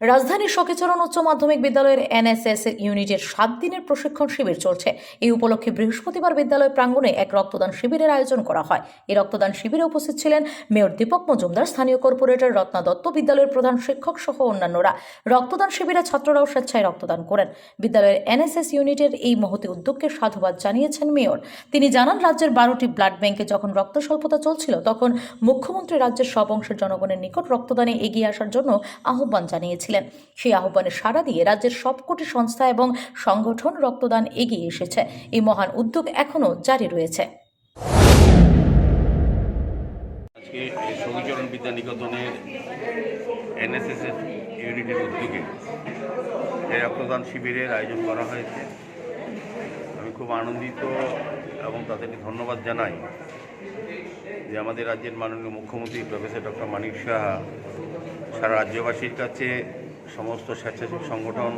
রাজধানীর সখীচরণ উচ্চ মাধ্যমিক বিদ্যালয়ের এনএসএস ইউনিটের 7 দিনের প্রশিক্ষণ শিবির চলছে। এই উপলক্ষে বৃহস্পতিবার বিদ্যালয় প্রাঙ্গণে এক রক্তদান শিবিরের আয়োজন করা হয়। এই রক্তদান শিবিরে উপস্থিত ছিলেন মেয়র দীপক মজুমদার, স্থানীয় কর্পোরেটর রত্না দত্ত, বিদ্যালয়ের প্রধান শিক্ষক সহ অন্যান্যরা। রক্তদান শিবিরে ছাত্ররাও স্বেচ্ছায় রক্তদান করেন। বিদ্যালয়ের এনএসএস ইউনিটের এই মহতি উদ্যোগকে সাধুবাদ জানিয়েছেন মেয়র। তিনি জানান, রাজ্যের 12টি ব্লাড ব্যাংকে যখন রক্ত স্বল্পতা চলছিল তখন মুখ্যমন্ত্রী রাজ্যের সব অংশের জনগণের নিকট রক্তদানে এগিয়ে আসার জন্য আহ্বান জানিয়েছিলেন। সেই আহ্বানে সাড়া দিয়ে রাজ্যের সবকটি সংস্থা এবং সংগঠন রক্তদান এগিয়ে এসেছে। এই মহান উদ্যোগ এখনো জারি রয়েছে। আজকে সখীচরণ বিদ্যানিকেতনের এনএসএস ইউনিটের উদ্যোগে এই রক্তদান শিবিরের আয়োজন করা হয়েছে। আমি খুব আনন্দিত এবং তাদেরকে ধন্যবাদ জানাই যে আমাদের রাজ্যের মাননীয় মুখ্যমন্ত্রী প্রফেসর ডক্টর মানিক সাহা সারা রাজ্যবাসীর কাছে, সমস্ত স্বেচ্ছাসেবী সংগঠন,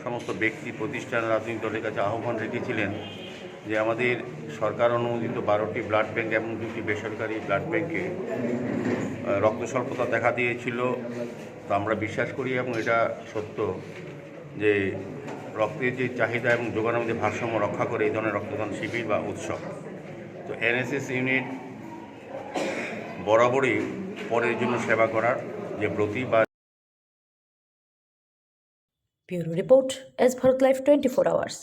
সমস্ত ব্যক্তি, প্রতিষ্ঠান, রাজনৈতিক দলের কাছে আহ্বান রেখেছিলেন যে আমাদের সরকার অনুমোদিত 12টি ব্লাড ব্যাংক এবং 2টি বেসরকারি ব্লাড ব্যাংকে রক্ত স্বল্পতা দেখা দিয়েছিল। তো আমরা বিশ্বাস করি এবং এটা সত্য যে রক্তের যে চাহিদা এবং যোগানের মধ্যে ভারসাম্য রক্ষা করে এই ধরনের রক্তদান শিবির বা উৎসব। তো এনএসএস ইউনিট বরাবরই পরের জন্য সেবা করার যে ব্রতী বা bureau report, S Bharat live 24 hours.